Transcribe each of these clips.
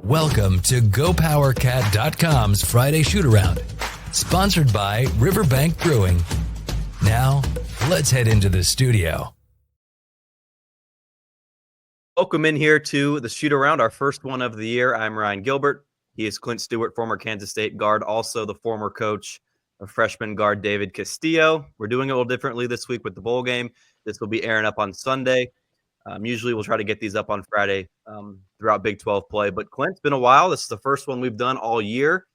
Welcome to GoPowerCat.com's Friday Shoot-Around, sponsored by Riverbank Brewing. Now, let's head into the studio. Welcome in here to the Shoot-Around, our first one of the year. I'm Ryan Gilbert. He is Clint Stewart, former Kansas State guard, also the former coach of freshman guard David Castillo. We're doing it a little differently this week with the bowl game. This will be airing up on Sunday. Usually we'll try to get these up on Friday throughout Big 12 play. But Clint, it's been a while. This is the first one we've done all year.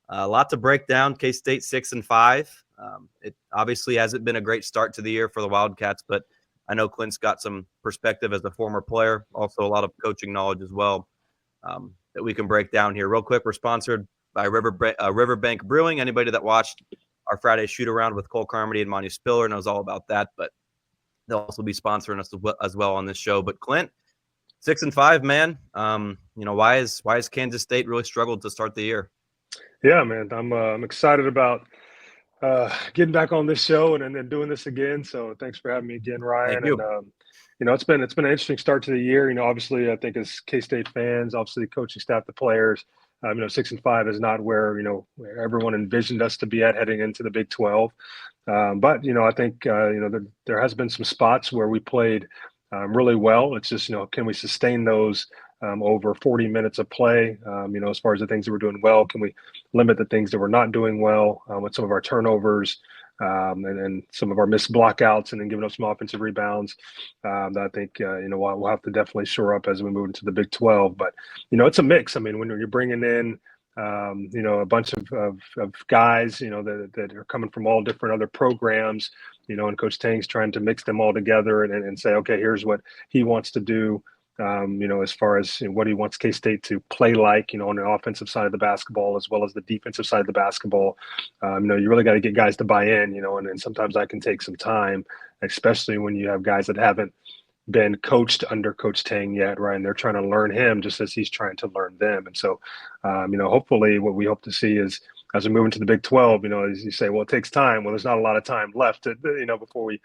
A lot to break down. K-State 6-5. It obviously hasn't been a great start to the year for the Wildcats, but I know Clint's got some perspective as a former player, also a lot of coaching knowledge as well that we can break down here. Real quick, we're sponsored by Riverbank Brewing. Anybody that watched our Friday Shoot-Around with Cole Carmody and Monty Spiller knows all about that, but they'll also be sponsoring us as well on this show. But Clint, 6-5, man. Why is Kansas State really struggled to start the year? Yeah, man, I'm excited about getting back on this show and then doing this again. So thanks for having me again, Ryan. Thank you. And it's been an interesting start to the year. Obviously, I think as K-State fans, obviously coaching staff, the players, 6-5 is not where everyone envisioned us to be at heading into the Big 12. But I think there has been some spots where we played really well. It's just can we sustain those over 40 minutes of play? As far as the things that we're doing well, can we limit the things that we're not doing well with some of our turnovers and some of our missed blockouts and then giving up some offensive rebounds that I think we'll have to definitely shore up as we move into the Big 12. But it's a mix. I mean, when you're bringing in a bunch of guys, that are coming from all different other programs, and Coach Tang's trying to mix them all together and say, okay, here's what he wants to do, as far as what he wants K-State to play like, on the offensive side of the basketball as well as the defensive side of the basketball. You really got to get guys to buy in, and sometimes that can take some time, especially when you have guys that haven't been coached under Coach Tang yet, right? And they're trying to learn him just as he's trying to learn them. And so, hopefully what we hope to see is as we move into the Big 12, as you say, well, it takes time. Well, there's not a lot of time left, before we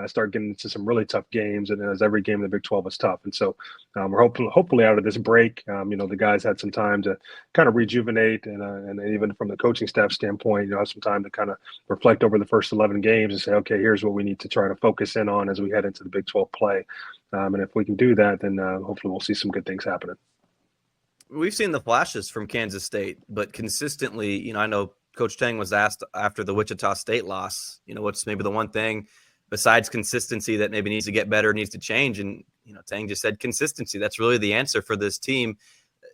start getting into some really tough games. And as every game in the Big 12 is tough. And so we're hopefully out of this break, the guys had some time to kind of rejuvenate and even from the coaching staff standpoint, have some time to kind of reflect over the first 11 games and say, okay, here's what we need to try to focus in on as we head into the Big 12 play. And if we can do that, then hopefully we'll see some good things happening. We've seen the flashes from Kansas State, but consistently, I know Coach Tang was asked after the Wichita State loss, what's maybe the one thing besides consistency that maybe needs to get better, needs to change. And, Tang just said consistency. That's really the answer for this team.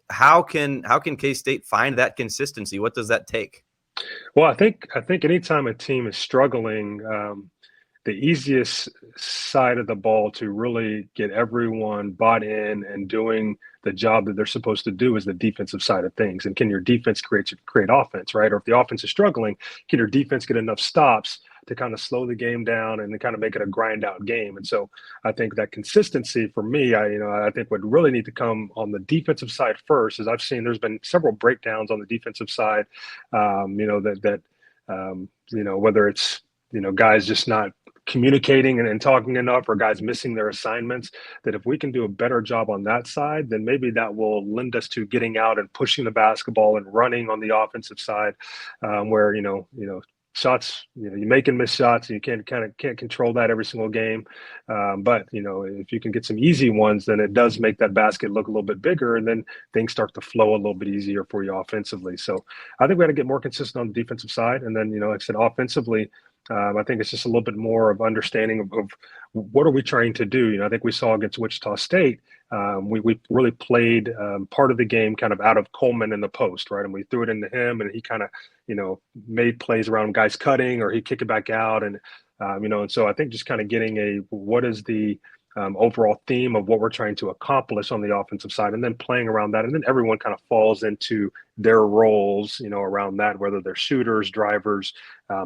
How can K-State find that consistency? What does that take? Well, I think anytime a team is struggling, the easiest side of the ball to really get everyone bought in and doing the job that they're supposed to do is the defensive side of things. And can your defense create offense, right? Or if the offense is struggling, can your defense get enough stops to kind of slow the game down and to kind of make it a grind out game? And so I think that consistency for me, I think would really need to come on the defensive side first, as I've seen there's been several breakdowns on the defensive side, whether it's, guys just not communicating and talking enough or guys missing their assignments, that if we can do a better job on that side, then maybe that will lend us to getting out and pushing the basketball and running on the offensive side, where, shots, you make and miss shots, and you can't control that every single game. But if you can get some easy ones, then it does make that basket look a little bit bigger, and then things start to flow a little bit easier for you offensively. So I think we got to get more consistent on the defensive side. And then, like I said, offensively, I think it's just a little bit more of understanding of what are we trying to do. I think we saw against Wichita State, we really played part of the game kind of out of Coleman in the post, right? And we threw it into him, and he kind of, made plays around guys cutting, or he'd kick it back out. And, and so I think just kind of getting what is the overall theme of what we're trying to accomplish on the offensive side, and then playing around that. And then everyone kind of falls into their roles, around that, whether they're shooters, drivers,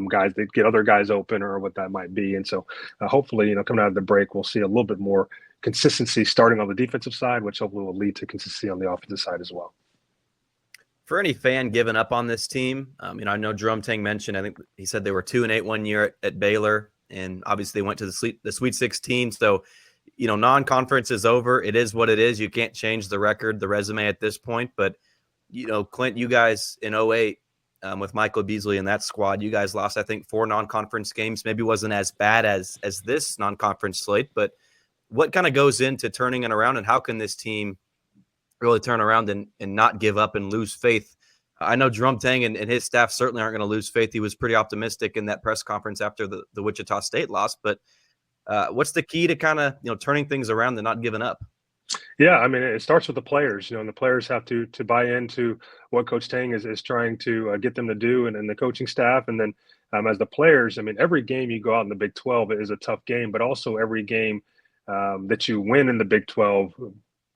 guys that get other guys open or what that might be. And so hopefully, coming out of the break, we'll see a little bit more consistency starting on the defensive side, which hopefully will lead to consistency on the offensive side as well. For any fan giving up on this team, I know Jerome Tang mentioned, I think he said they were 2-8 one year at Baylor, and obviously they went to the Sweet 16. So, non-conference is over. It is what it is. You can't change the record, the resume at this point. But Clint, you guys in '08 with Michael Beasley and that squad, you guys lost, I think, 4 non-conference games. Maybe wasn't as bad as this non-conference slate, but what kind of goes into turning it around, and how can this team really turn around and not give up and lose faith? I know Jerome Tang and his staff certainly aren't going to lose faith. He was pretty optimistic in that press conference after the Wichita State loss, but what's the key to kind of, turning things around and not giving up? Yeah, I mean, it starts with the players, and the players have to buy into what Coach Tang is trying to get them to do, and the coaching staff, and then as the players. I mean, every game you go out in the Big 12 is a tough game, but also every game that you win in the Big 12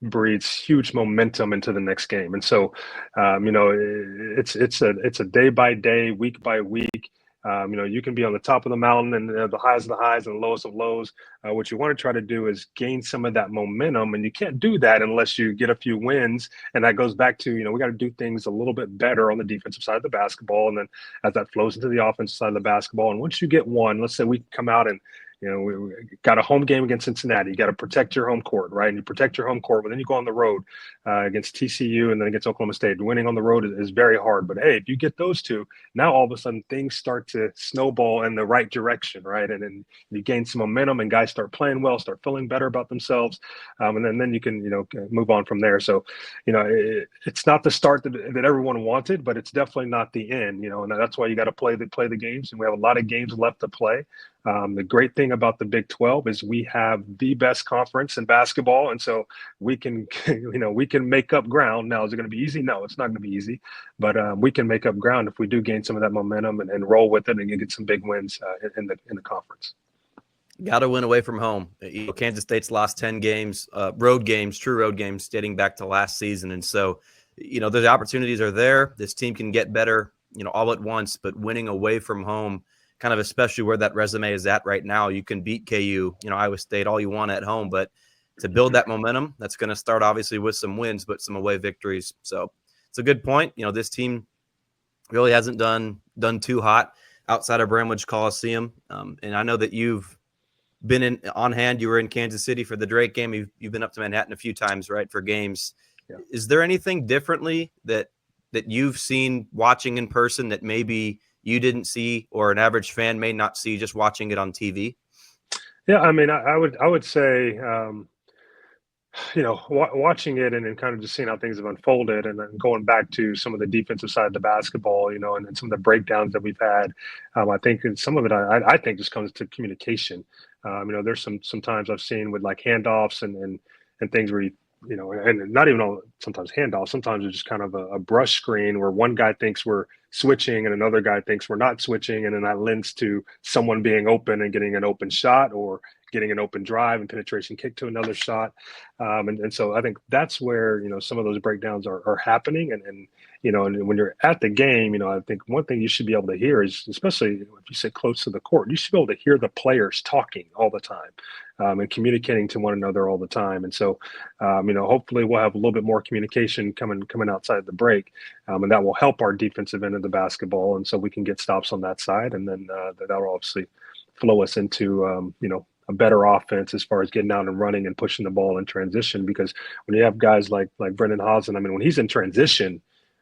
breeds huge momentum into the next game. And so, it's a day by day, week by week. You can be on the top of the mountain and the highs of the highs and the lowest of lows. What you want to try to do is gain some of that momentum, and you can't do that unless you get a few wins. And that goes back to, we got to do things a little bit better on the defensive side of the basketball, and then as that flows into the offensive side of the basketball. And once you get one, let's say we come out and we got a home game against Cincinnati. You got to protect your home court, right? And you protect your home court, but then you go on the road against TCU and then against Oklahoma State. Winning on the road is very hard. But hey, if you get those two, now all of a sudden things start to snowball in the right direction, right? And then you gain some momentum, and guys start playing well, start feeling better about themselves, and then you can move on from there. So it's not the start that everyone wanted, but it's definitely not the end. And that's why you got to play the games, and we have a lot of games left to play. The great thing about the Big 12 is we have the best conference in basketball, and so we can, we can make up ground. Now, is it going to be easy? No, it's not going to be easy, but we can make up ground if we do gain some of that momentum and roll with it and get some big wins in the conference. Got to win away from home. Kansas State's lost 10 games, true road games, dating back to last season, and so the opportunities are there. This team can get better, all at once, but winning away from home, kind of especially where that resume is at right now. You can beat KU, Iowa State, all you want at home, but to build that momentum, that's going to start obviously with some wins, but some away victories. So it's a good point. This team really hasn't done too hot outside of Bramlage Coliseum. And I know that you've been on hand. You were in Kansas City for the Drake game. You've been up to Manhattan a few times, right, for games. Yeah. Is there anything differently that you've seen watching in person that maybe you didn't see, or an average fan may not see just watching it on TV? Yeah, I mean, I would say, watching it and kind of just seeing how things have unfolded, and then going back to some of the defensive side of the basketball, and some of the breakdowns that we've had. I think some of it, I think, just comes to communication. There's some times I've seen with like handoffs and things where and not even all sometimes handoffs. Sometimes it's just kind of a brush screen where one guy thinks we're switching and another guy thinks we're not switching, and then that lends to someone being open and getting an open shot, or getting an open drive and penetration kick to another shot. And so I think that's where, some of those breakdowns are happening. And when you're at the game, I think one thing you should be able to hear is, especially if you sit close to the court, you should be able to hear the players talking all the time, and communicating to one another all the time. And so, hopefully we'll have a little bit more communication coming outside the break, and that will help our defensive end of the basketball. And so we can get stops on that side. And then that'll obviously flow us into, a better offense as far as getting out and running and pushing the ball in transition. Because when you have guys like Brendan Hausen, I mean, when he's in transition,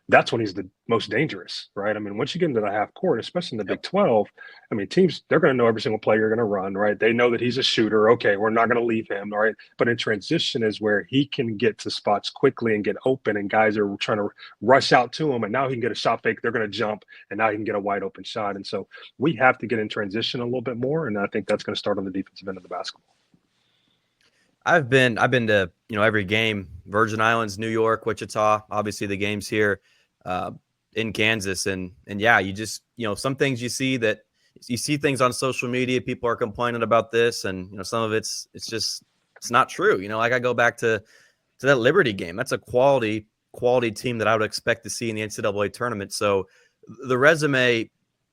that's when he's the most dangerous, right? I mean, once you get into the half court, especially in the Big 12, I mean, teams, they're going to know every single play you're going to run, right? They know that he's a shooter. Okay, we're not going to leave him, all right? But in transition is where he can get to spots quickly and get open, and guys are trying to rush out to him, and now he can get a shot fake. They're going to jump, and now he can get a wide open shot. And so we have to get in transition a little bit more, and I think that's going to start on the defensive end of the basketball. I've been to, every game, Virgin Islands, New York, Wichita, obviously the games here in Kansas. And yeah, you just, some things you see things on social media, people are complaining about this, and, some of it's not true. Like I go back to that Liberty game. That's a quality team that I would expect to see in the NCAA tournament. So the resume,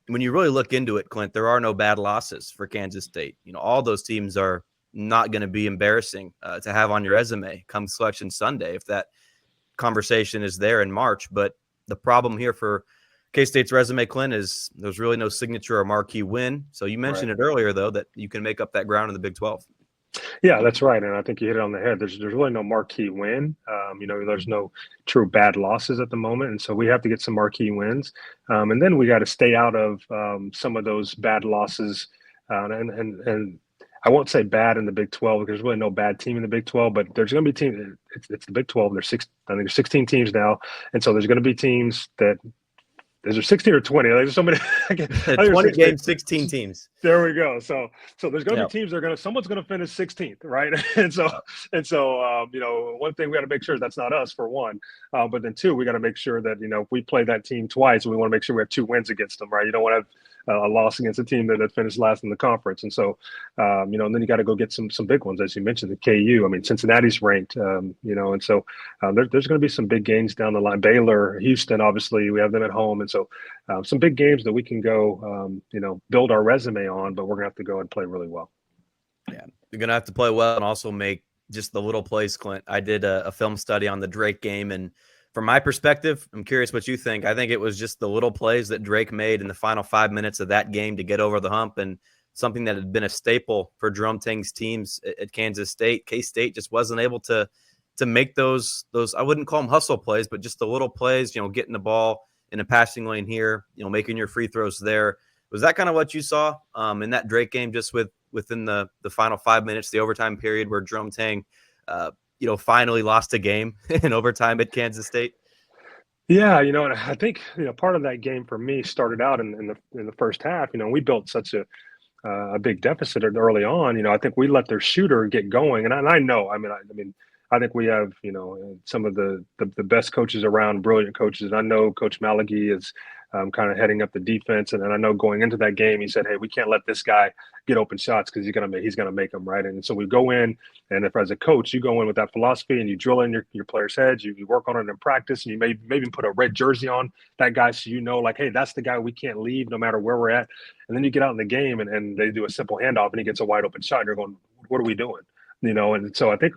when you really look into it, Clint, there are no bad losses for Kansas State. All those teams are not going to be embarrassing to have on your resume come Selection Sunday, if that conversation is there in March. But the problem here for K-State's resume, Clint, is there's really no signature or marquee win. So you mentioned it earlier, though, that you can make up that ground in the Big 12. Yeah, that's right, and I think you hit it on the head. There's really no marquee win. There's no true bad losses at the moment, and so we have to get some marquee wins, and then we got to stay out of some of those bad losses. And I won't say bad in the Big 12 because there's really no bad team in the Big 12, but there's going to be teams. It's the Big 12. I think there's 16 teams now, and so there's going to be teams that is there 16 or 20? There's so many. I think 20 games, 16 teams. There we go. So there's going to Yep. be teams that are going to someone's going to finish 16th, right? And so one thing we got to make sure that's not us for one, but then two, we got to make sure that if we play that team twice, we want to make sure we have two wins against them, right? You don't want to have a loss against a team that finished last in the conference, and so and then you got to go get some big ones, as you mentioned, the KU. I mean, Cincinnati's ranked, and so there's going to be some big games down the line. Baylor, Houston, obviously, we have them at home, and so some big games that we can go, build our resume on, but we're going to have to go and play really well. Yeah, you're going to have to play well and also make just the little plays, Clint. I did a film study on the Drake game, and from my perspective, I'm curious what you think. I think it was just the little plays that Drake made in the final 5 minutes of that game to get over the hump, and something that had been a staple for Jerome Tang's teams at Kansas State. K-State just wasn't able to make those, I wouldn't call them hustle plays, but just the little plays, getting the ball in a passing lane here, making your free throws there. Was that kind of what you saw in that Drake game, just within the final 5 minutes, the overtime period where Jerome Tang, finally lost a game in overtime at Kansas State? Yeah, and I think part of that game for me started out in the first half. We built such a big deficit early on. I think we let their shooter get going, and I know. I think we have some of the best coaches around, brilliant coaches. And I know Coach Malagi is kind of heading up the defense, and I know going into that game, he said, "Hey, we can't let this guy get open shots because he's gonna make them, right?" And so we go in, and if as a coach you go in with that philosophy and you drill in your players' heads, you work on it in practice, and you maybe put a red jersey on that guy so like, hey, that's the guy we can't leave no matter where we're at. And then you get out in the game, and they do a simple handoff, and he gets a wide open shot, and you're going, "What are we doing?" And so I think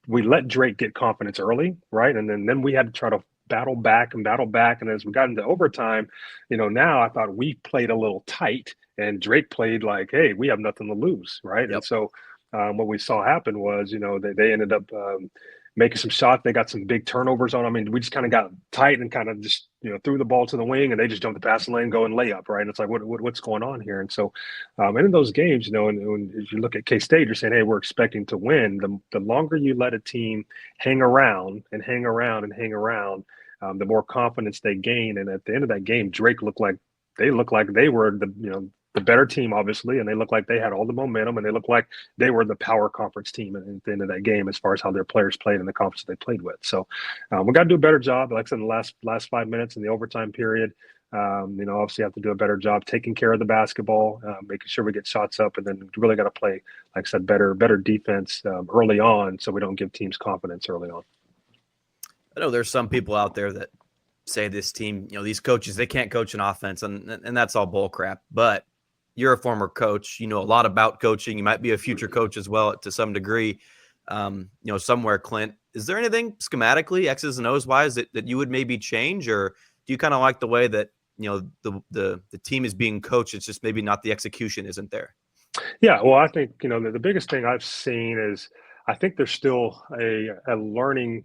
we let Drake get confidence early, right? And then we had to try to battle back. And as we got into overtime, now I thought we played a little tight, and Drake played like, hey, we have nothing to lose, right? Yep. And so what we saw happen was, they ended up making some shots. They got some big turnovers on. I mean, we just kind of got tight and kind of just, threw the ball to the wing, and they just jumped the passing lane, go and layup, right? And it's like, what's going on here? And so, and in those games, and when if you look at K-State, you're saying, hey, we're expecting to win. The longer you let a team hang around, the more confidence they gain. And at the end of that game, Drake looked like they were the better team, obviously, and they looked like they had all the momentum, and they looked like they were the power conference team at the end of that game as far as how their players played and the conference they played with. So we got to do a better job, like I said, in the last 5 minutes in the overtime period. Obviously have to do a better job taking care of the basketball, making sure we get shots up, and then really got to play, like I said, better defense early on so we don't give teams confidence early on. I know there's some people out there that say this team, these coaches, they can't coach an offense, and that's all bull crap. But you're a former coach. You know a lot about coaching. You might be a future coach as well to some degree. Somewhere, Clint, is there anything schematically, X's and O's wise, that you would maybe change, or do you kind of like the way that the team is being coached? It's just maybe not the execution isn't there. Yeah, well, I think the biggest thing I've seen is I think there's still a learning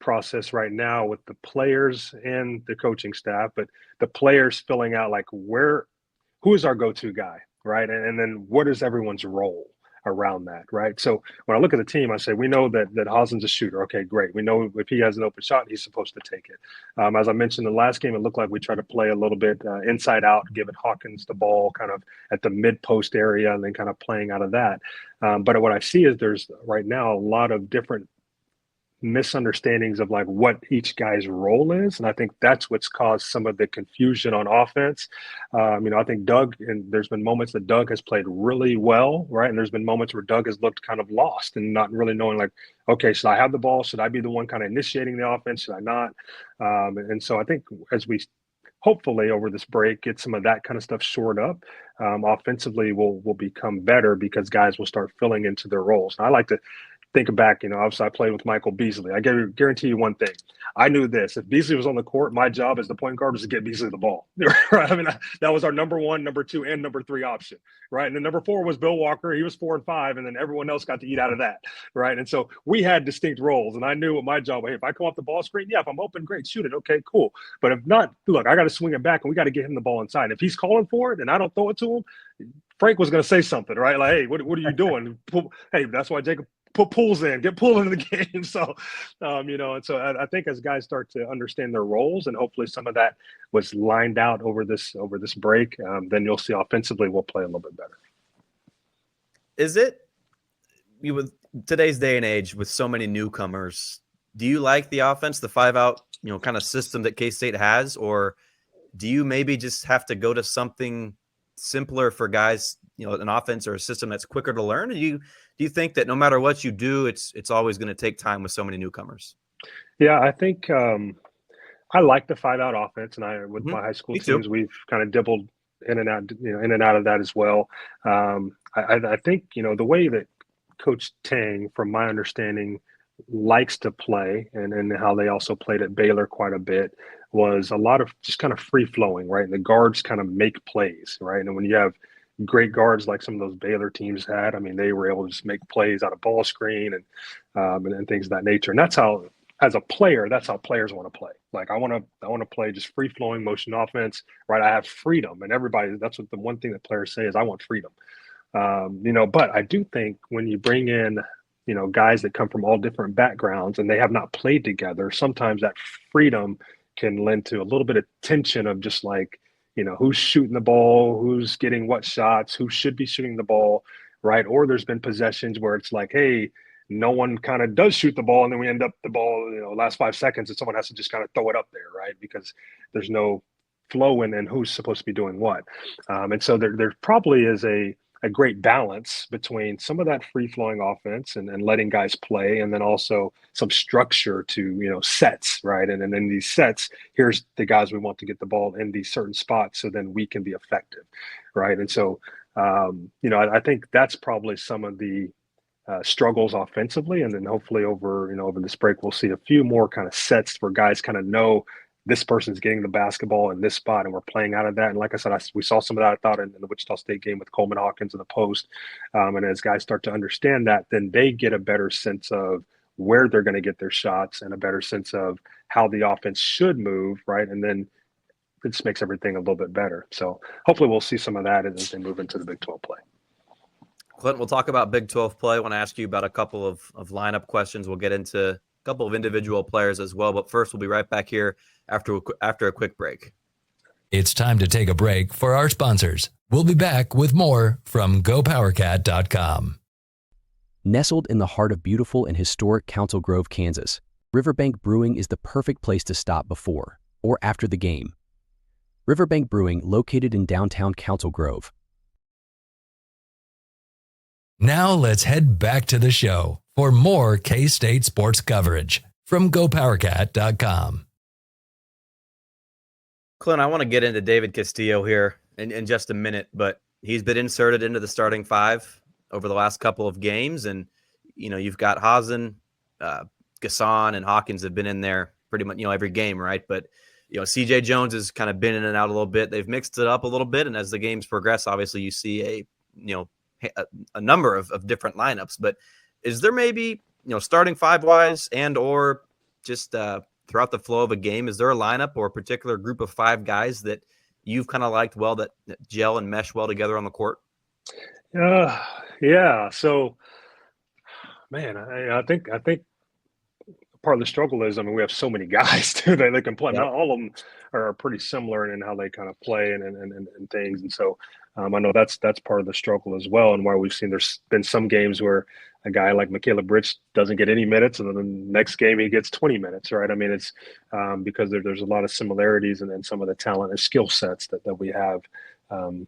process right now with the players and the coaching staff, but the players filling out like who is our go-to guy, right? And then what is everyone's role around that, right? So when I look at the team, I say, we know that Hasen's a shooter. Okay, great. We know if he has an open shot, he's supposed to take it. As I mentioned, the last game, it looked like we tried to play a little bit inside out, giving Hawkins the ball kind of at the mid-post area and then kind of playing out of that. But what I see is there's right now a lot of different misunderstandings of like what each guy's role is, and I think that's what's caused some of the confusion on offense. I think Doug, and there's been moments that Doug has played really well, right? And there's been moments where Doug has looked kind of lost and not really knowing like, okay, should I have the ball? Should I be the one kind of initiating the offense? Should I not? And so I think as we hopefully over this break get some of that kind of stuff shored up, offensively will become better because guys will start filling into their roles. And I like to thinking back, obviously I played with Michael Beasley. I guarantee you one thing. I knew this. If Beasley was on the court, my job as the point guard was to get Beasley the ball. Right? I mean, that was our number one, number two, and number three option. Right. And then number four was Bill Walker. He was 4 and 5. And then everyone else got to eat out of that. Right. And so we had distinct roles. And I knew what my job was. Hey, if I come off the ball screen, yeah, if I'm open, great, shoot it. Okay, cool. But if not, look, I got to swing it back and we got to get him the ball inside. If he's calling for it and I don't throw it to him, Frank was going to say something, right? Like, hey, what are you doing? Hey, that's why Jacob put pulls in, get pulled into the game. So, and so I think as guys start to understand their roles, and hopefully some of that was lined out over this break, then you'll see offensively we'll play a little bit better. Is it with today's day and age with so many newcomers? Do you like the offense, the 5-out, kind of system that K-State has, or do you maybe just have to go to something simpler for guys, an offense or a system that's quicker to learn? Do you think that no matter what you do, it's always going to take time with so many newcomers? Yeah, I think I like the 5-out offense, and with my high school teams, we've kind of dibbled in and out of that as well. I think the way that Coach Tang, from my understanding, likes to play, and how they also played at Baylor quite a bit, was a lot of just kind of free flowing, right? And the guards kind of make plays, right? And when you have great guards like some of those Baylor teams had, I mean, they were able to just make plays out of ball screen and things of that nature. And that's how, as a player, that's how players want to play. Like I want to play just free flowing motion offense, right? I have freedom, and that's what the one thing that players say is I want freedom. But I do think when you bring in, guys that come from all different backgrounds and they have not played together, sometimes that freedom can lend to a little bit of tension of just like, who's shooting the ball, who's getting what shots, who should be shooting the ball, right? Or there's been possessions where it's like, hey, no one kind of does shoot the ball, and then we end up the ball, last 5 seconds, and someone has to just kind of throw it up there, right? Because there's no flow in who's supposed to be doing what. And so there probably is a great balance between some of that free-flowing offense and letting guys play, and then also some structure to, sets, right? And then in these sets, here's the guys we want to get the ball in these certain spots so then we can be effective, right? And so, I think that's probably some of the struggles offensively, and then hopefully over this break, we'll see a few more kind of sets where guys kind of know this person's getting the basketball in this spot, and we're playing out of that. And like I said, we saw some of that, I thought, in the Wichita State game with Coleman Hawkins in the post. And as guys start to understand that, then they get a better sense of where they're going to get their shots and a better sense of how the offense should move, right? And then it just makes everything a little bit better. So hopefully we'll see some of that as they move into the Big 12 play. Clint, we'll talk about Big 12 play. I want to ask you about a couple of lineup questions. We'll get into a couple of individual players as well. But first, we'll be right back here after a quick break. It's time to take a break for our sponsors. We'll be back with more from GoPowerCat.com. Nestled in the heart of beautiful and historic Council Grove, Kansas, Riverbank Brewing is the perfect place to stop before or after the game. Riverbank Brewing, located in downtown Council Grove. Now let's head back to the show for more K-State sports coverage from GoPowerCat.com. Clint, I want to get into David Castillo here in just a minute, but he's been inserted into the starting 5 over the last couple of games. And, you've got Hazen, Gasson, and Hawkins have been in there pretty much, every game, right? But, CJ Jones has kind of been in and out a little bit. They've mixed it up a little bit. And as the games progress, obviously you see a number of different lineups. But is there maybe, starting 5-wise and or just throughout the flow of a game, is there a lineup or a particular group of 5 guys that you've kind of liked well, that gel and mesh well together on the court? Yeah. So, man, I think part of the struggle is, we have so many guys too that they can play. Not all of them are pretty similar in how they kind of play and things. And so I know that's part of the struggle as well. And why we've seen there's been some games where a guy like Michaela Bridge doesn't get any minutes, and then the next game he gets 20 minutes, right? I mean, it's because there's a lot of similarities and some of the talent and skill sets that we have on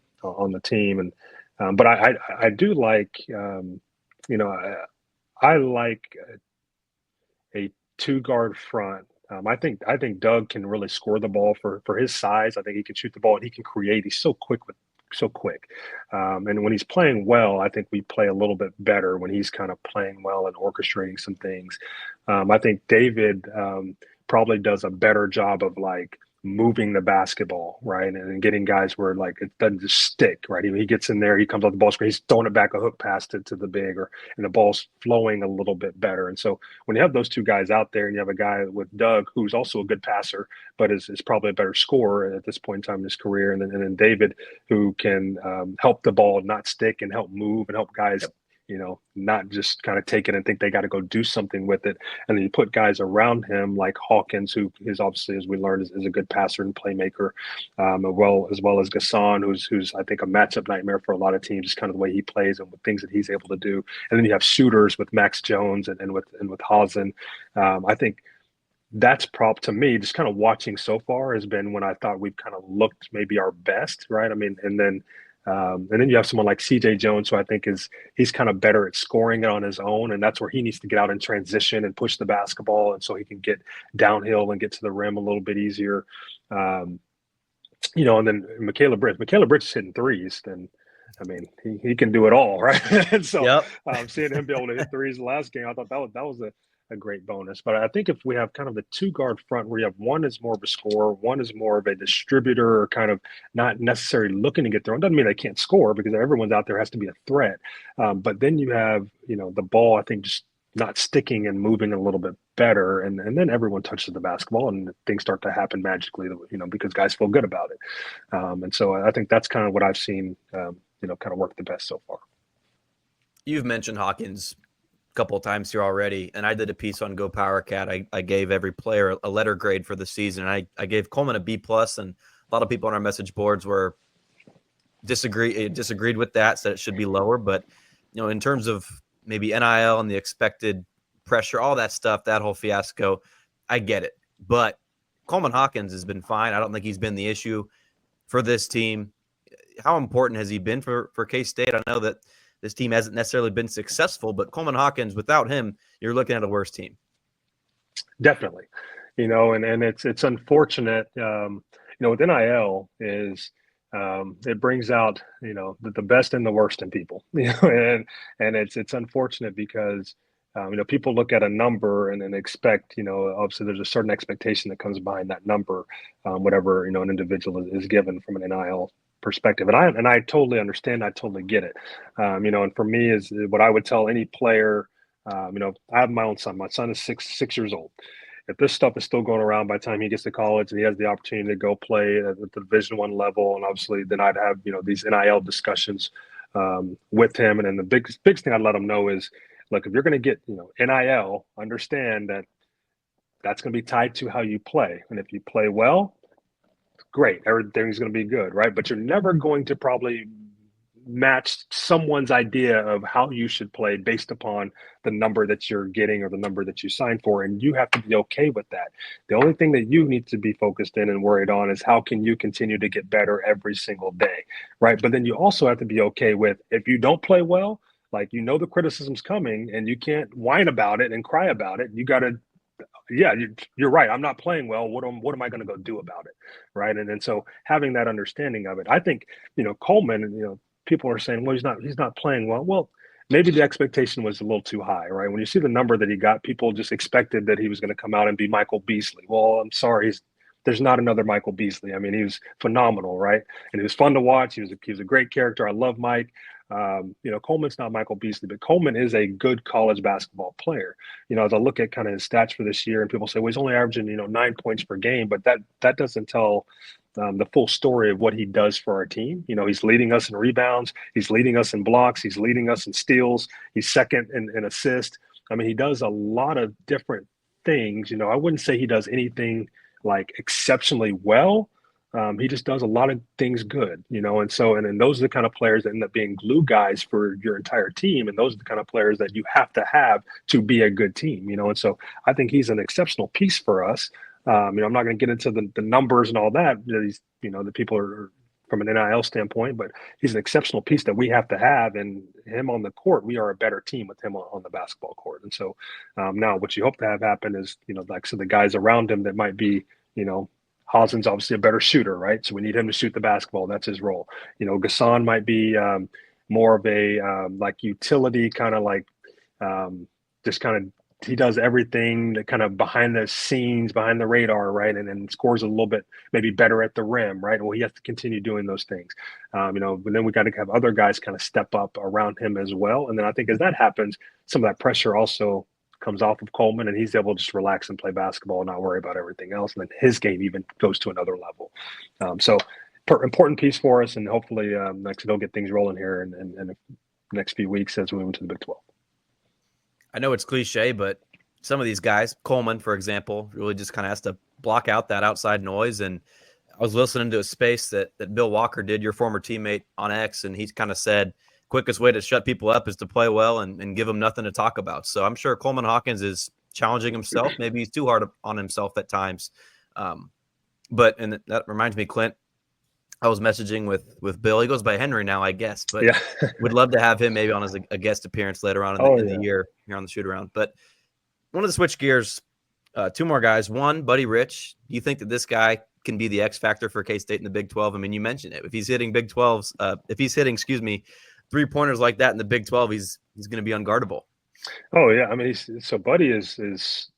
the team. And but I do like, I like a 2-guard front. I think Doug can really score the ball for his size. I think he can shoot the ball and he can create. He's so quick so quick. And when he's playing well, I think we play a little bit better when he's kind of playing well and orchestrating some things. I think David probably does a better job of like moving the basketball, right? And getting guys where like it doesn't just stick, right? He gets in there, he comes off the ball screen, he's throwing it back a hook past it to the big, and the ball's flowing a little bit better. And so when you have those two guys out there and you have a guy with Doug, who's also a good passer, but is probably a better scorer at this point in time in his career, and then David, who can help the ball not stick and help move and help guys not just kind of take it and think they got to go do something with it. And then you put guys around him like Hawkins, who is obviously, as we learned, is a good passer and playmaker, as well as Gasson, who's I think a matchup nightmare for a lot of teams, just kind of the way he plays and with things that he's able to do. And then you have shooters with Max Jones and with Hazen. I think that's to me, just kind of watching so far has been when I thought we've kind of looked maybe our best, right? I mean, and then you have someone like CJ Jones, who I think he's kind of better at scoring it on his own. And that's where he needs to get out in transition and push the basketball. And so he can get downhill and get to the rim a little bit easier. And then Michaela Bridges hitting threes, then, I mean, he can do it all, right? And so seeing him be able to hit threes the last game, I thought that was a great bonus. But I think if we have kind of the two guard front where you have one is more of a scorer, one is more of a distributor, or kind of not necessarily looking to get thrown, doesn't mean they can't score, because everyone's out there has to be a threat. But then you have, the ball, I think, just not sticking and moving a little bit better. And then everyone touches the basketball and things start to happen magically, because guys feel good about it. And so I think that's kind of what I've seen, kind of work the best so far. You've mentioned Hawkins couple of times here already, and I did a piece on Go Power Cat. I gave every player a letter grade for the season. I gave Coleman a B+, and a lot of people on our message boards were disagreed with that, said it should be lower. But in terms of maybe NIL and the expected pressure, all that stuff, that whole fiasco, I get it. But Coleman Hawkins has been fine. I don't think he's been the issue for this team. How important has he been for K-State? I know that this team hasn't necessarily been successful, but Coleman Hawkins, without him, you're looking at a worse team. Definitely. And it's unfortunate, with NIL is it brings out, the best and the worst in people, and it's unfortunate because, people look at a number and then expect, obviously there's a certain expectation that comes behind that number, whatever, an individual is given from an NIL perspective. And I totally understand. I totally get it. And for me is what I would tell any player, I have my own son. My son is six years old. If this stuff is still going around by the time he gets to college and he has the opportunity to go play at the Division I level, and obviously then I'd have, these NIL discussions with him. And then the biggest thing I'd let him know is, look, if you're going to get, NIL, understand that that's going to be tied to how you play. And if you play well, great, everything's going to be good, right? But you're never going to probably match someone's idea of how you should play based upon the number that you're getting or the number that you signed for, and you have to be okay with that. The only thing that you need to be focused in and worried on is how can you continue to get better every single day, right? But then you also have to be okay with, if you don't play well, like, the criticism's coming and you can't whine about it and cry about it. You got to, you're right. I'm not playing well. What am I going to go do about it, right? And so having that understanding of it, I think, Coleman, people are saying, well, he's not playing well. Well, maybe the expectation was a little too high, right? When you see the number that he got, people just expected that he was going to come out and be Michael Beasley. Well, I'm sorry, there's not another Michael Beasley. I mean, he was phenomenal, right? And he was fun to watch. He was a great character. I love Mike. Coleman's not Michael Beasley, but Coleman is a good college basketball player. As I look at kind of his stats for this year, and people say, well, he's only averaging, 9 points per game, but that doesn't tell the full story of what he does for our team. He's leading us in rebounds. He's leading us in blocks. He's leading us in steals. He's second in assist. I mean, he does a lot of different things. I wouldn't say he does anything like exceptionally well. He just does a lot of things good, and so, and then those are the kind of players that end up being glue guys for your entire team. And those are the kind of players that you have to be a good team, and so I think he's an exceptional piece for us. I'm not going to get into the numbers and all that. He's, the people are from an NIL standpoint, but he's an exceptional piece that we have to have. And him on the court, we are a better team with him on the basketball court. And so now what you hope to have happen is, like, so the guys around him that might be, Hosden's obviously a better shooter, right? So we need him to shoot the basketball. That's his role. Gasson might be more of a like utility kind of like just kind of he does everything that kind of behind the scenes, behind the radar, right? And then scores a little bit maybe better at the rim, right? Well, he has to continue doing those things, but then we got to have other guys kind of step up around him as well. And then I think as that happens, some of that pressure also comes off of Coleman, and he's able to just relax and play basketball and not worry about everything else. And then his game even goes to another level. Important piece for us, and hopefully he'll get things rolling here in the next few weeks as we move into the Big 12. I know it's cliche, but some of these guys, Coleman, for example, really just kind of has to block out that outside noise. And I was listening to a space that Bill Walker did, your former teammate, on X, and he kind of said, quickest way to shut people up is to play well and give them nothing to talk about. So I'm sure Coleman Hawkins is challenging himself. Maybe he's too hard on himself at times. But that reminds me, Clint, I was messaging with Bill. He goes by Henry now, I guess, but yeah. would love to have him maybe on as a guest appearance later on in the year here on the shoot around. But one of the switch gears, two more guys. One, Buddy Rich. Do you think that this guy can be the X factor for K-State in the Big 12? I mean, you mentioned it. If he's hitting three-pointers like that in the Big 12, he's going to be unguardable. Oh yeah, I mean, Buddy is.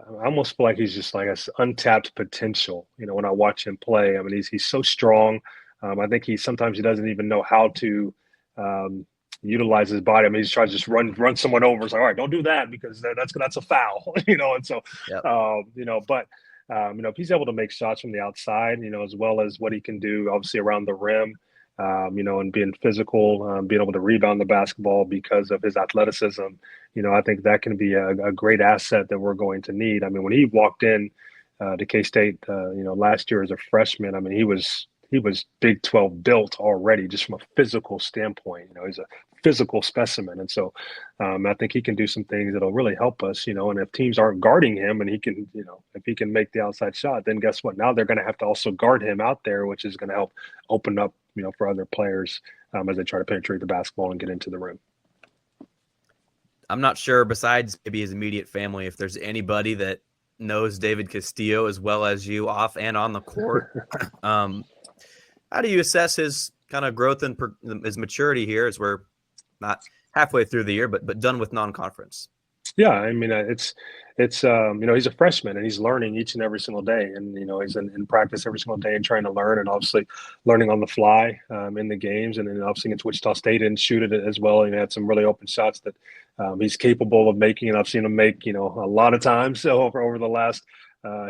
I almost feel like he's just like an untapped potential. When I watch him play, I mean, he's so strong. I think sometimes he doesn't even know how to utilize his body. I mean, he tries to just run someone over. It's like, all right, don't do that because that's a foul, And so, yep. If he's able to make shots from the outside, as well as what he can do, obviously around the rim, and being physical, being able to rebound the basketball because of his athleticism, I think that can be a great asset that we're going to need. I mean, when he walked in to K-State, last year as a freshman, I mean, he was Big 12 built already just from a physical standpoint. He's a physical specimen. And so I think he can do some things that'll really help us, and if teams aren't guarding him and he can, if he can make the outside shot, then guess what? Now they're going to have to also guard him out there, which is going to help open up, for other players as they try to penetrate the basketball and get into the rim. I'm not sure, besides maybe his immediate family, if there's anybody that knows David Castillo as well as you off and on the court. How do you assess his kind of growth and his maturity here as we're not halfway through the year, but done with non-conference? Yeah, I mean, it's he's a freshman and he's learning each and every single day, and he's in practice every single day and trying to learn, and obviously learning on the fly in the games, and then obviously against Wichita State and shoot it as well. He had some really open shots that he's capable of making, and I've seen him make a lot of times over the last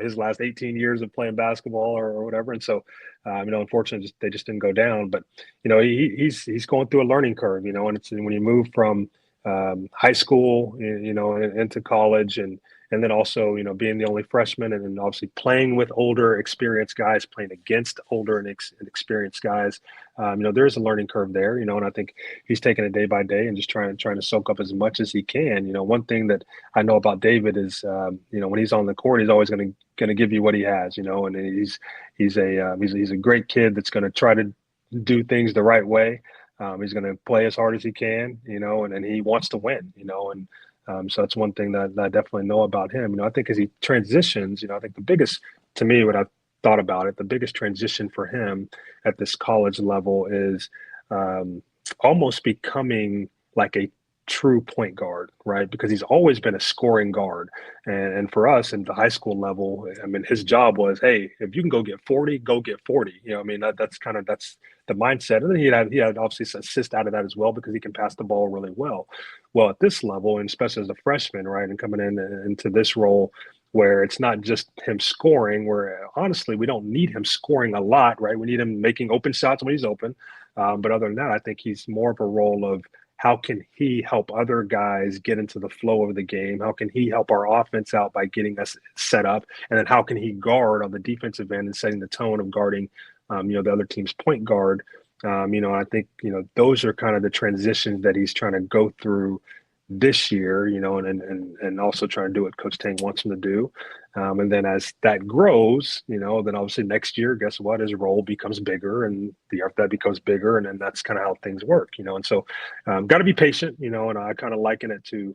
his last 18 years of playing basketball or whatever. And so, unfortunately, they just didn't go down. But he's going through a learning curve. And it's when you move from high school, into college, and then also, being the only freshman, and then obviously playing with older, experienced guys, playing against older and experienced guys. There is a learning curve there, and I think he's taking it day by day and just trying to soak up as much as he can. One thing that I know about David is, when he's on the court, he's always going to give you what he has, and he's a great kid that's going to try to do things the right way. He's going to play as hard as he can, and he wants to win, so that's one thing that I definitely know about him. I think as he transitions, I think the biggest, to me, what I've thought about it, the biggest transition for him at this college level is almost becoming like a true point guard, right? Because he's always been a scoring guard. And for us in the high school level, I mean, his job was, hey, if you can go get 40, go get 40. That's the mindset. And then he had obviously assist out of that as well because he can pass the ball really well. Well, at this level, and especially as a freshman, right, and coming into this role where it's not just him scoring, where honestly, we don't need him scoring a lot, right? We need him making open shots when he's open. But other than that, I think he's more of a role of how can he help other guys get into the flow of the game? How can he help our offense out by getting us set up? And then how can he guard on the defensive end and setting the tone of guarding, the other team's point guard? I think, those are kind of the transitions that he's trying to go through this year, and also trying to do what Coach Tang wants him to do. And then as that grows, then obviously next year, guess what? His role becomes bigger, and the year after that becomes bigger. And then that's kind of how things work, And so got to be patient, and I kind of liken it to,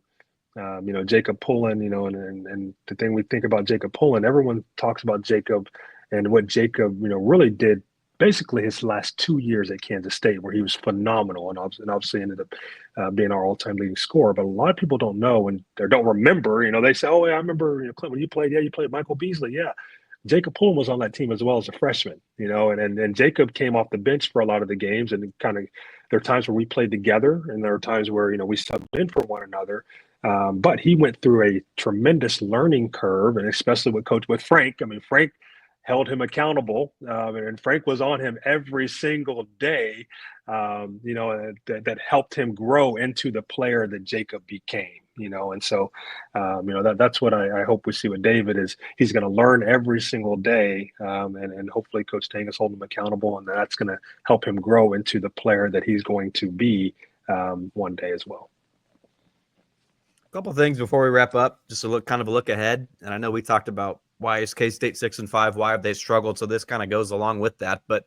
Jacob Pullen, and the thing we think about Jacob Pullen, everyone talks about Jacob and what Jacob, really did basically his last 2 years at Kansas State, where he was phenomenal and obviously ended up being our all-time leading scorer. But a lot of people don't know or don't remember. They say, "Oh, yeah, I remember Clint, when you played. Yeah, you played Michael Beasley. Yeah." Jacob Pullen was on that team as well as a freshman, and Jacob came off the bench for a lot of the games, and kind of there are times where we played together, and there are times where we subbed in for one another. But he went through a tremendous learning curve, and especially with Frank. I mean, Frank held him accountable, and Frank was on him every single day. That helped him grow into the player that Jacob became. And so, that's what I hope we see with David is he's going to learn every single day, and hopefully Coach Tang is holding him accountable, and that's going to help him grow into the player that he's going to be one day as well. A couple of things before we wrap up, just a look ahead. And I know we talked about why is K-State 6-5, why have they struggled? So this kind of goes along with that, but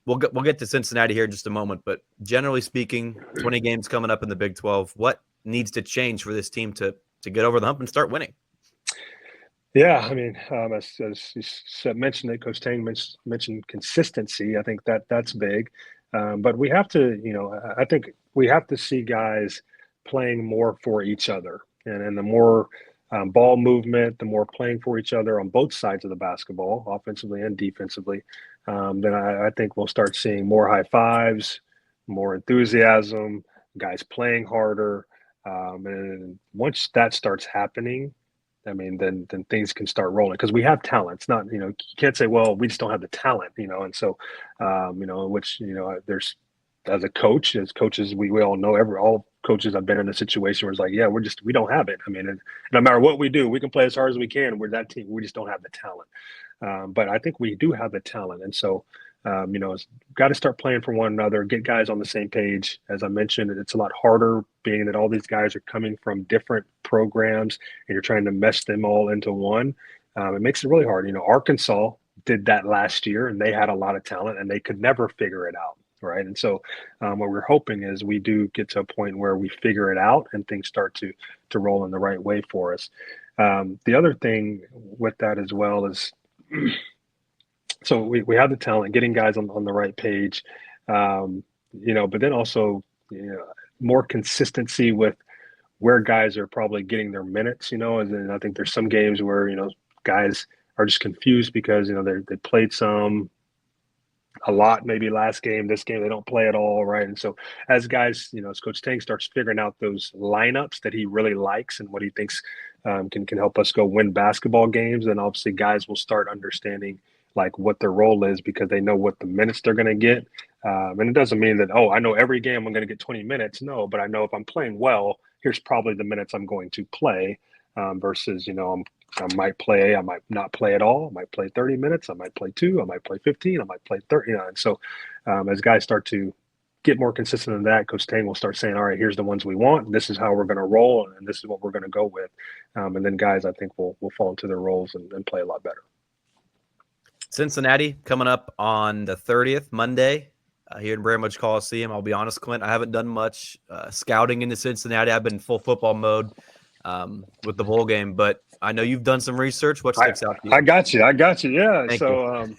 we'll get to Cincinnati here in just a moment. But generally speaking, 20 games coming up in the Big 12. What needs to change for this team to get over the hump and start winning? Yeah, I mean, as you mentioned, that Coach Tang mentioned consistency. I think that's big, but we have to, I think we have to see guys playing more for each other, and the more ball movement, the more playing for each other on both sides of the basketball, offensively and defensively, then I think we'll start seeing more high fives, more enthusiasm, guys playing harder. And once that starts happening, I mean, then things can start rolling because we have talent. It's not, you can't say, well, we just don't have the talent, and so, there's, as coaches, we all know all coaches have been in a situation where it's like, yeah, we don't have it. I mean, and no matter what we do, we can play as hard as we can. We're that team. We just don't have the talent. But I think we do have the talent. And so, it's got to start playing for one another, get guys on the same page. As I mentioned, it's a lot harder being that all these guys are coming from different programs and you're trying to mesh them all into one. It makes it really hard. Arkansas did that last year and they had a lot of talent and they could never figure it out. Right. And so what we're hoping is we do get to a point where we figure it out and things start to roll in the right way for us. The other thing with that as well is, so we have the talent, getting guys on the right page, but then also, more consistency with where guys are probably getting their minutes, and I think there's some games where, guys are just confused because, they played a lot, maybe last game, this game, they don't play at all. Right. And so as guys, as Coach Tang starts figuring out those lineups that he really likes and what he thinks can help us go win basketball games, then obviously guys will start understanding like what their role is because they know what the minutes they're going to get. And it doesn't mean that, I know every game I'm going to get 20 minutes. No, but I know if I'm playing well, here's probably the minutes I'm going to play versus, I might play, I might not play at all. I might play 30 minutes. I might play 2. I might play 15. I might play 30. And so as guys start to get more consistent in that, Coach Tang will start saying, all right, here's the ones we want. This is how we're going to roll. And this is what we're going to go with. And then guys, I think will fall into their roles and play a lot better. Cincinnati coming up on the 30th, Monday, here in Bramlage Coliseum. I'll be honest, Clint, I haven't done much scouting into Cincinnati. I've been in full football mode with the bowl game, but I know you've done some research. What sticks out to you? I got you. Yeah. Thank so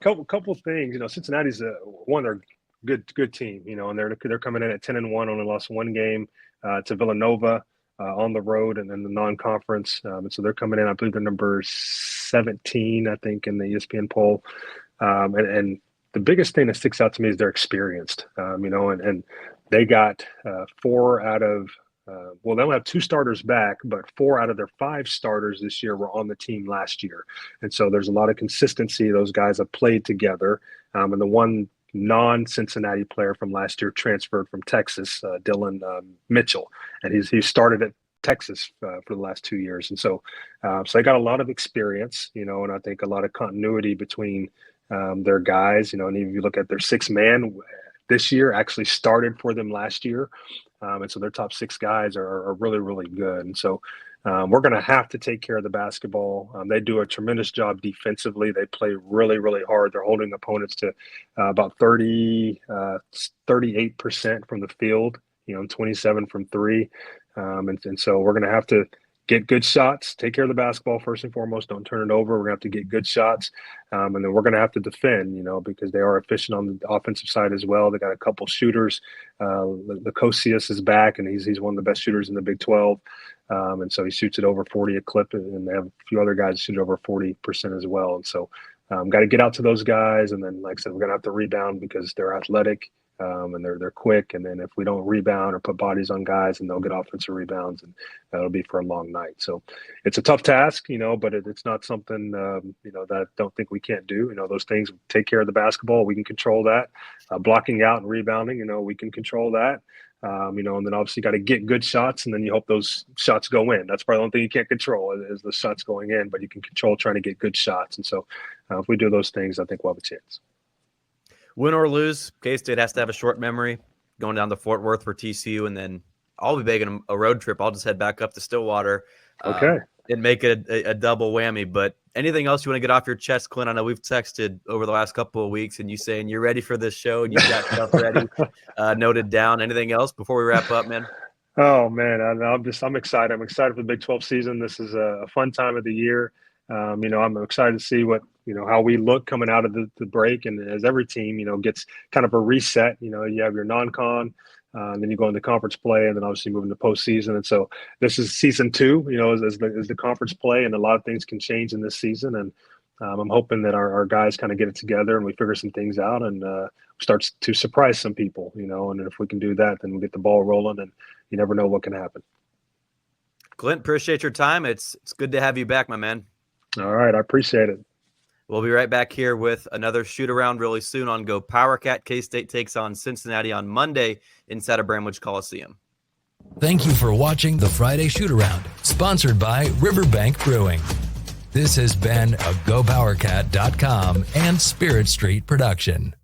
couple things, Cincinnati's one, they're good team, and they're coming in at 10-1, only lost one game to Villanova on the road and then the non-conference. And so they're coming in, I believe they're number 17, I think, in the ESPN poll. And the biggest thing that sticks out to me is they're experienced, and they got 4 out of they only have 2 starters back, but 4 out of their 5 starters this year were on the team last year. And so there's a lot of consistency. Those guys have played together. And the one non-Cincinnati player from last year transferred from Texas, Dylan Mitchell, and he started at Texas for the last 2 years. And so they got a lot of experience, and I think a lot of continuity between their guys, and even if you look at their 6-man this year actually started for them last year. And so their top 6 guys are really, really good. And so we're going to have to take care of the basketball. They do a tremendous job defensively. They play really, really hard. They're holding opponents to about 38% from the field, 27 from 3. And so we're going to have to get good shots, take care of the basketball first and foremost. Don't turn it over. We're going to have to get good shots. And then we're going to have to defend, because they are efficient on the offensive side as well. They got a couple shooters. Lukosius is back, and he's one of the best shooters in the Big 12. And so he shoots it over 40 a clip, and they have a few other guys shoot over 40% as well. And so got to get out to those guys. And then, like I said, we're going to have to rebound because they're athletic. And they're quick, and then if we don't rebound or put bodies on guys, and they'll get offensive rebounds, and that'll be for a long night. So it's a tough task, but it's not something that I don't think we can't do. Those things, take care of the basketball, we can control that. Blocking out and rebounding, we can control that. And then obviously got to get good shots, and then you hope those shots go in. That's probably the only thing you can't control is the shots going in, but you can control trying to get good shots. And so if we do those things, I think we'll have a chance. Win or lose, K-State has to have a short memory going down to Fort Worth for TCU, and then I'll be making a road trip. I'll just head back up to Stillwater and make it a double whammy. But anything else you want to get off your chest, Clint? I know we've texted over the last couple of weeks, and you saying you're ready for this show and you've got stuff ready, noted down. Anything else before we wrap up, man? Oh, man, I'm excited. I'm excited for the Big 12 season. This is a fun time of the year. I'm excited to see how we look coming out of the break. And as every team, gets kind of a reset, you have your non-con, and then you go into conference play, and then obviously move into postseason. And so this is season 2, as the conference play, and a lot of things can change in this season. And I'm hoping that our guys kind of get it together and we figure some things out and start to surprise some people, and if we can do that, then we get the ball rolling, and you never know what can happen. Clint, appreciate your time. It's good to have you back, my man. All right. I appreciate it. We'll be right back here with another shoot around really soon on Go Power Cat. K-State takes on Cincinnati on Monday inside of Bramlage Coliseum. Thank you for watching the Friday Shoot Around, sponsored by Riverbank Brewing. This has been a GoPowerCat.com and Spirit Street production.